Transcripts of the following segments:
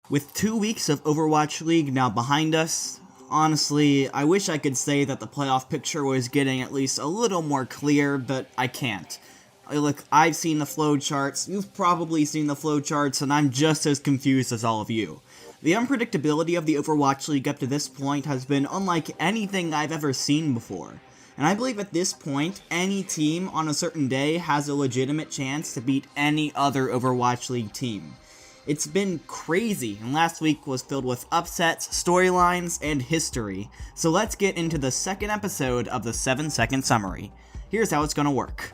With 2 weeks of Overwatch League now behind us, honestly, I wish I could say that the playoff picture was getting at least a little more clear, but I can't. Look, I've seen the flowcharts, you've probably seen the flowcharts, and I'm just as confused as all of you. The unpredictability of the Overwatch League up to this point has been unlike anything I've ever seen before. And I believe at this point, any team on a certain day has a legitimate chance to beat any other Overwatch League team. It's been crazy, and last week was filled with upsets, storylines, and history. So let's get into the second episode of the 7-second summary. Here's how it's gonna work.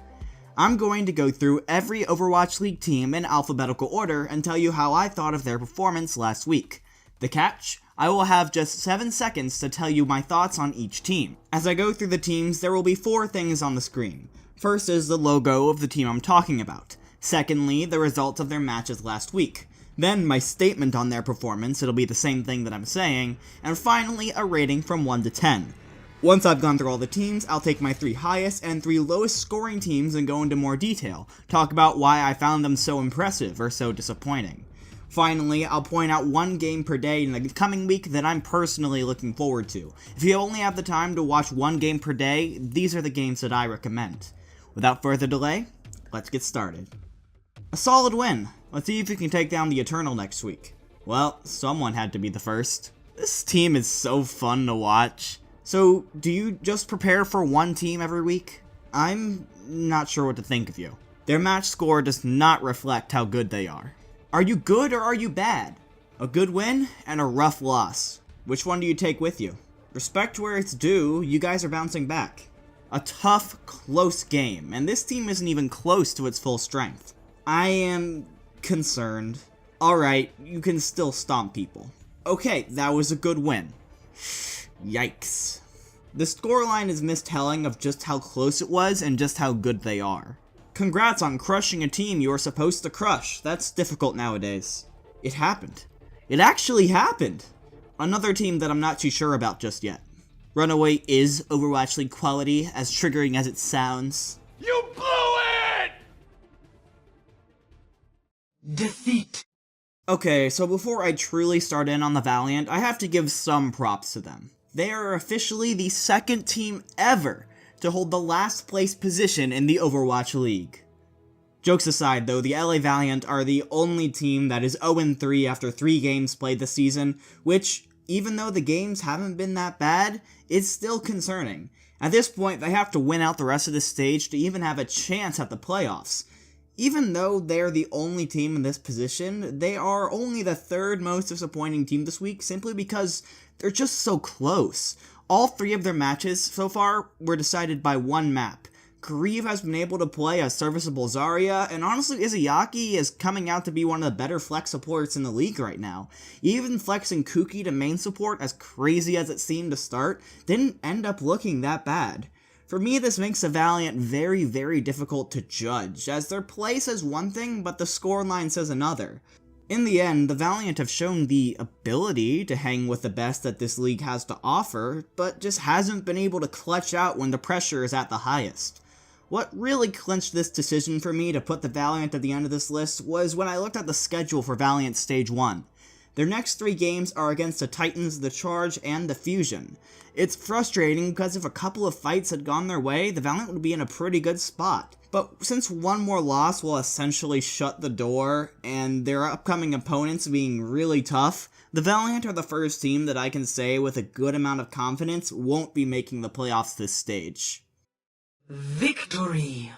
I'm going to go through every Overwatch League team in alphabetical order and tell you how I thought of their performance last week. The catch? I will have just 7 seconds to tell you my thoughts on each team. As I go through the teams, there will be 4 things on the screen. First is the logo of the team I'm talking about. Secondly, the results of their matches last week. Then my statement on their performance, it'll be the same thing that I'm saying. And finally, a rating from 1 to 10. Once I've gone through all the teams, I'll take my 3 highest and 3 lowest scoring teams and go into more detail, talk about why I found them so impressive or so disappointing. Finally, I'll point out 1 game per day in the coming week that I'm personally looking forward to. If you only have the time to watch 1 game per day, these are the games that I recommend. Without further delay, let's get started. A solid win. Let's see if we can take down the Eternal next week. Well, someone had to be the first. This team is so fun to watch. So, do you just prepare for 1 team every week? I'm not sure what to think of you. Their match score does not reflect how good they are. Are you good or are you bad? A good win and a rough loss. Which one do you take with you? Respect where it's due, you guys are bouncing back. A tough, close game, and this team isn't even close to its full strength. I am concerned. Alright, you can still stomp people. Okay, that was a good win. Yikes. The scoreline is mistelling of just how close it was and just how good they are. Congrats on crushing a team you were supposed to crush. That's difficult nowadays. It happened. It actually happened! Another team that I'm not too sure about just yet. Runaway is Overwatch League quality, as triggering as it sounds. You blew it! Defeat. Okay, so before I truly start in on the Valiant, I have to give some props to them. They are officially the 2nd team ever to hold the last place position in the Overwatch League. Jokes aside though, the LA Valiant are the only team that is 0-3 after 3 games played this season, which, even though the games haven't been that bad, is still concerning. At this point, they have to win out the rest of the stage to even have a chance at the playoffs. Even though they're the only team in this position, they are only the 3rd most disappointing team this week simply because they're just so close. All 3 of their matches so far were decided by 1 map. Grieve has been able to play a serviceable Zarya, and honestly Izayaki is coming out to be one of the better flex supports in the league right now. Even flexing Kuki to main support, as crazy as it seemed to start, didn't end up looking that bad. For me, this makes the Valiant very, very difficult to judge, as their play says one thing, but the scoreline says another. In the end, the Valiant have shown the ability to hang with the best that this league has to offer, but just hasn't been able to clutch out when the pressure is at the highest. What really clinched this decision for me to put the Valiant at the end of this list was when I looked at the schedule for Valiant Stage 1. Their next 3 games are against the Titans, the Charge, and the Fusion. It's frustrating because if a couple of fights had gone their way, the Valiant would be in a pretty good spot. But since 1 more loss will essentially shut the door, and their upcoming opponents being really tough, the Valiant are the first team that I can say with a good amount of confidence won't be making the playoffs this stage. Victory.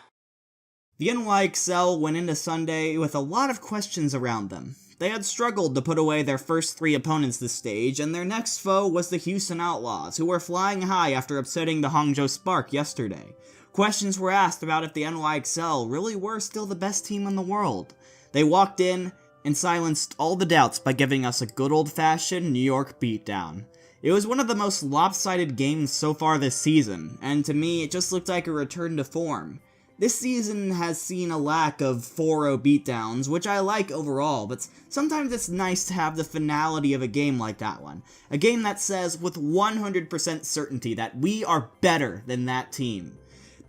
The NYXL went into Sunday with a lot of questions around them. They had struggled to put away their first 3 opponents this stage, and their next foe was the Houston Outlaws, who were flying high after upsetting the Hangzhou Spark yesterday. Questions were asked about if the NYXL really were still the best team in the world. They walked in and silenced all the doubts by giving us a good old-fashioned New York beatdown. It was one of the most lopsided games so far this season, and to me it just looked like a return to form. This season has seen a lack of 4-0 beatdowns, which I like overall, but sometimes it's nice to have the finality of a game like that one. A game that says with 100% certainty that we are better than that team.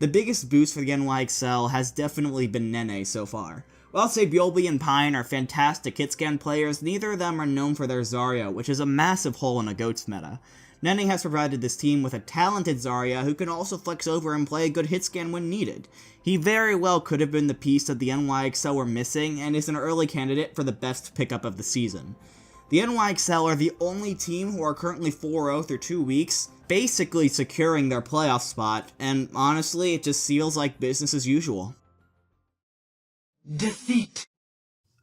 The biggest boost for the NYXL has definitely been Nene so far. While Sabiolbe and Pine are fantastic hitscan players, neither of them are known for their Zarya, which is a massive hole in a GOATS meta. Nenning has provided this team with a talented Zarya who can also flex over and play a good hitscan when needed. He very well could have been the piece that the NYXL were missing, and is an early candidate for the best pickup of the season. The NYXL are the only team who are currently 4-0 through 2 weeks, basically securing their playoff spot, and honestly, it just feels like business as usual. Defeat.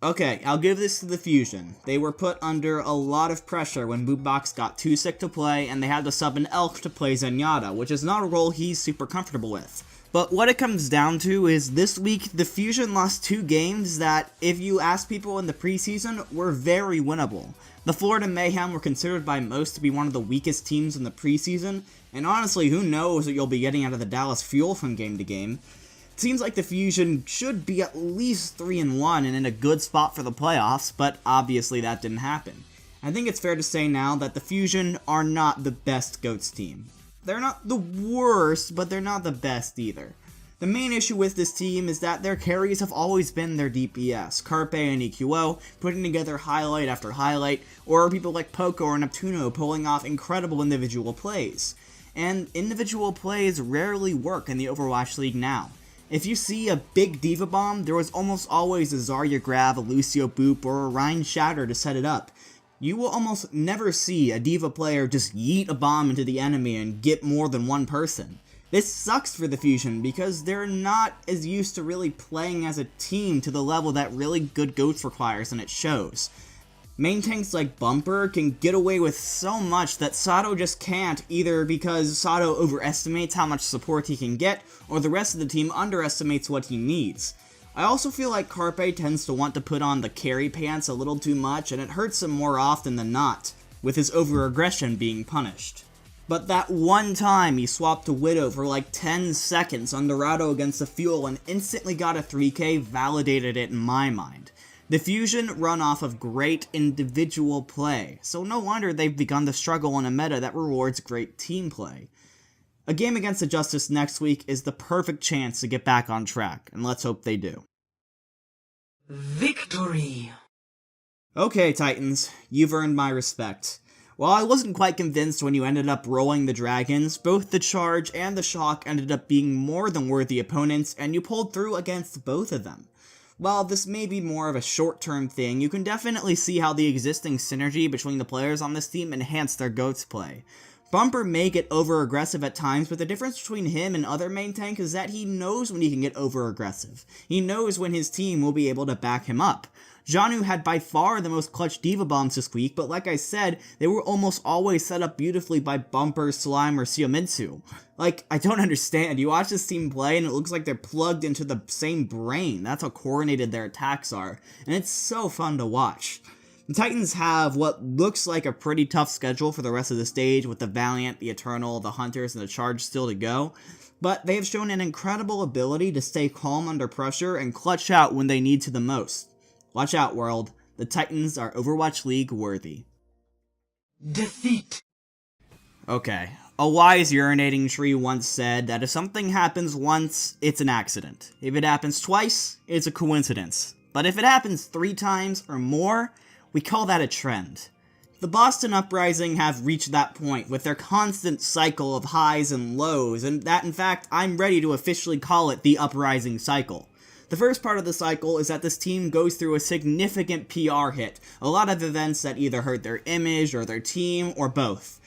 Okay, I'll give this to the Fusion. They were put under a lot of pressure when Boombox got too sick to play, and they had to sub an Elk to play Zenyatta, which is not a role he's super comfortable with. But what it comes down to is this week, the Fusion lost 2 games that, if you ask people in the preseason, were very winnable. The Florida Mayhem were considered by most to be one of the weakest teams in the preseason, and honestly, who knows what you'll be getting out of the Dallas Fuel from game to game. It seems like the Fusion should be at least 3-1 and in a good spot for the playoffs, but obviously that didn't happen. I think it's fair to say now that the Fusion are not the best GOATS team. They're not the worst, but they're not the best either. The main issue with this team is that their carries have always been their DPS, Carpe and EQO, putting together highlight after highlight, or people like Poco or Neptuno pulling off incredible individual plays. And individual plays rarely work in the Overwatch League now. If you see a big D.Va bomb, there was almost always a Zarya grab, a Lucio boop, or a Rein shatter to set it up. You will almost never see a D.Va player just yeet a bomb into the enemy and get more than one person. This sucks for the Fusion because they're not as used to really playing as a team to the level that really good GOATS requires, and it shows. Main tanks like Bumper can get away with so much that Sato just can't, either because Sato overestimates how much support he can get, or the rest of the team underestimates what he needs. I also feel like Carpe tends to want to put on the carry pants a little too much, and it hurts him more often than not, with his over-aggression being punished. But that one time he swapped to Widow for like 10 seconds on Dorado against the Fuel and instantly got a 3k validated it in my mind. The Fusion run off of great individual play, so no wonder they've begun to struggle in a meta that rewards great team play. A game against the Justice next week is the perfect chance to get back on track, and let's hope they do. Victory. Okay, Titans, you've earned my respect. While I wasn't quite convinced when you ended up rolling the Dragons, both the Charge and the Shock ended up being more than worthy opponents, and you pulled through against both of them. While this may be more of a short-term thing, you can definitely see how the existing synergy between the players on this team enhanced their GOATS play. Bumper may get over-aggressive at times, but the difference between him and other main tank is that he knows when he can get over-aggressive. He knows when his team will be able to back him up. Janu had by far the most clutch D.Va bombs this week, but like I said, they were almost always set up beautifully by Bumper, Slime, or Siomitsu. Like, I don't understand. You watch this team play and it looks like they're plugged into the same brain. That's how coordinated their attacks are, and it's so fun to watch. The Titans have what looks like a pretty tough schedule for the rest of the stage, with the Valiant, the Eternal, the Hunters, and the Charge still to go, but they have shown an incredible ability to stay calm under pressure and clutch out when they need to the most. Watch out, world. The Titans are Overwatch League worthy. Defeat. Okay, a wise urinating tree once said that if something happens once, it's an accident. If it happens twice, it's a coincidence. But if it happens 3 times or more, we call that a trend. The Boston Uprising have reached that point with their constant cycle of highs and lows, and that in fact, I'm ready to officially call it the Uprising cycle. The first part of the cycle is that this team goes through a significant PR hit, a lot of events that either hurt their image or their team, or both.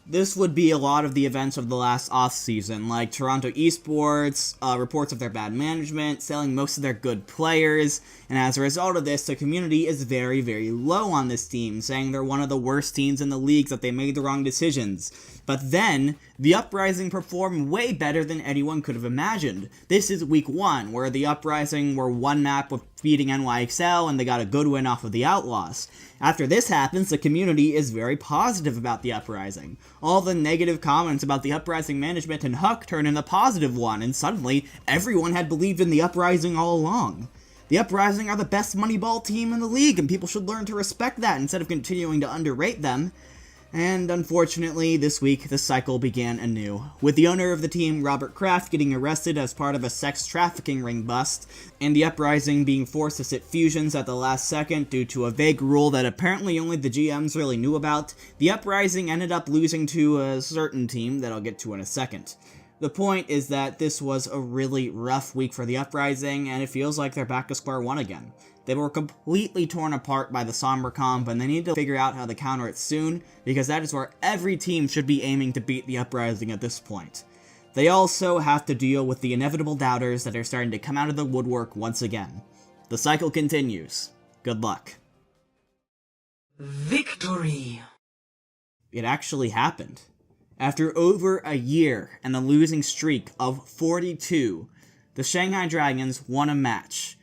This would be a lot of the events of the last off-season, like Toronto Esports, reports of their bad management, selling most of their good players, and as a result of this, the community is very, very low on this team, saying they're one of the worst teams in the leagues, that they made the wrong decisions. But then, the Uprising performed way better than anyone could have imagined. This is week 1, where the Uprising were one map with beating NYXL, and they got a good win off of the Outlaws. After this happens, the community is very positive about the Uprising. All the negative comments about the Uprising management and Huck turn into a positive one, and suddenly, everyone had believed in the Uprising all along. The Uprising are the best Moneyball team in the league, and people should learn to respect that instead of continuing to underrate them. And unfortunately, this week, the cycle began anew, with the owner of the team, Robert Kraft, getting arrested as part of a sex trafficking ring bust, and the Uprising being forced to sit fusions at the last second due to a vague rule that apparently only the GMs really knew about. The Uprising ended up losing to a certain team that I'll get to in a second. The point is that this was a really rough week for the Uprising, and it feels like they're back to square one again. They were completely torn apart by the Sombra comp, and they need to figure out how to counter it soon, because that is where every team should be aiming to beat the Uprising at this point. They also have to deal with the inevitable doubters that are starting to come out of the woodwork once again. The cycle continues. Good luck. Victory! It actually happened. After over a year and a losing streak of 42, the Shanghai Dragons won a match.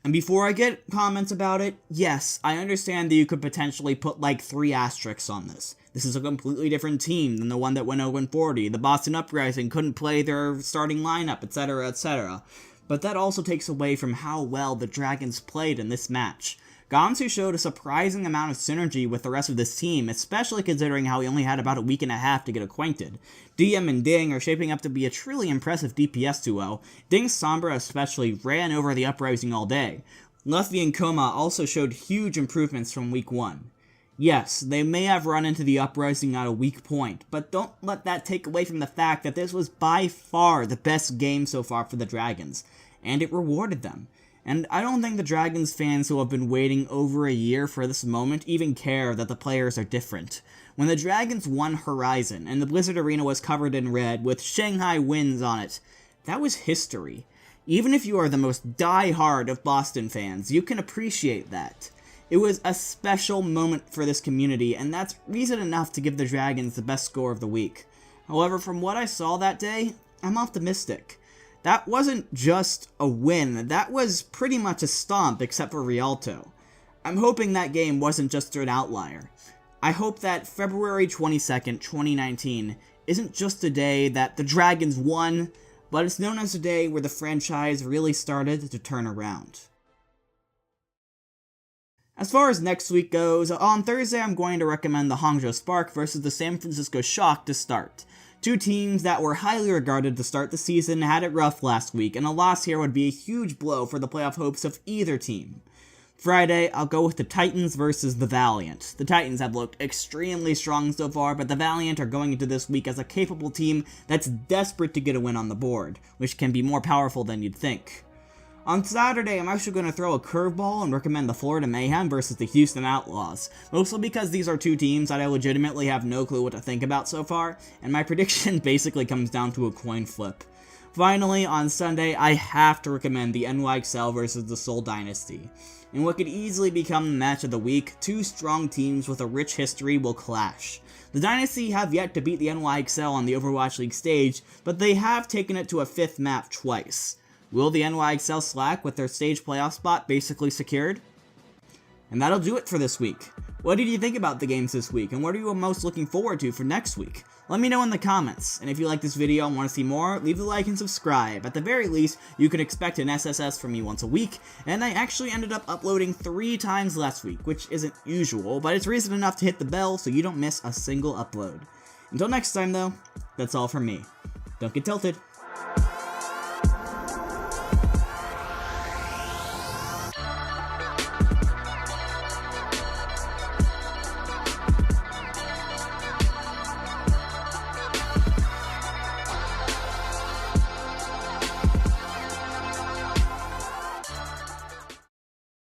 And before I get comments about it, yes, I understand that you could potentially put like 3 asterisks on this. This is a completely different team than the one that went 0-40. The Boston Uprising couldn't play their starting lineup, etc., etc. But that also takes away from how well the Dragons played in this match. Gamsu showed a surprising amount of synergy with the rest of this team, especially considering how he only had about a week and a half to get acquainted. DM and Ding are shaping up to be a truly impressive DPS duo. Ding's Sombra especially ran over the Uprising all day. Luffy and Koma also showed huge improvements from week 1. Yes, they may have run into the Uprising at a weak point, but don't let that take away from the fact that this was by far the best game so far for the Dragons, and it rewarded them. And I don't think the Dragons fans who have been waiting over a year for this moment even care that the players are different. When the Dragons won Horizon, and the Blizzard Arena was covered in red with Shanghai wins on it, that was history. Even if you are the most die-hard of Boston fans, you can appreciate that. It was a special moment for this community, and that's reason enough to give the Dragons the best score of the week. However, from what I saw that day, I'm optimistic. That wasn't just a win, that was pretty much a stomp except for Rialto. I'm hoping that game wasn't just an outlier. I hope that February 22nd, 2019 isn't just a day that the Dragons won, but it's known as a day where the franchise really started to turn around. As far as next week goes, on Thursday I'm going to recommend the Hangzhou Spark versus the San Francisco Shock to start. 2 teams that were highly regarded to start the season had it rough last week, and a loss here would be a huge blow for the playoff hopes of either team. Friday, I'll go with the Titans versus the Valiant. The Titans have looked extremely strong so far, but the Valiant are going into this week as a capable team that's desperate to get a win on the board, which can be more powerful than you'd think. On Saturday, I'm actually going to throw a curveball and recommend the Florida Mayhem versus the Houston Outlaws, mostly because these are 2 teams that I legitimately have no clue what to think about so far, and my prediction basically comes down to a coin flip. Finally, on Sunday, I have to recommend the NYXL versus the Seoul Dynasty. In what could easily become the match of the week, 2 strong teams with a rich history will clash. The Dynasty have yet to beat the NYXL on the Overwatch League stage, but they have taken it to a 5th map twice. Will the NYXL slack with their stage playoff spot basically secured? And that'll do it for this week. What did you think about the games this week, and what are you most looking forward to for next week? Let me know in the comments, and if you like this video and want to see more, leave a like and subscribe. At the very least, you can expect an SSS from me once a week, and I actually ended up uploading 3 times last week, which isn't usual, but it's reason enough to hit the bell so you don't miss a single upload. Until next time though, that's all from me. Don't get tilted.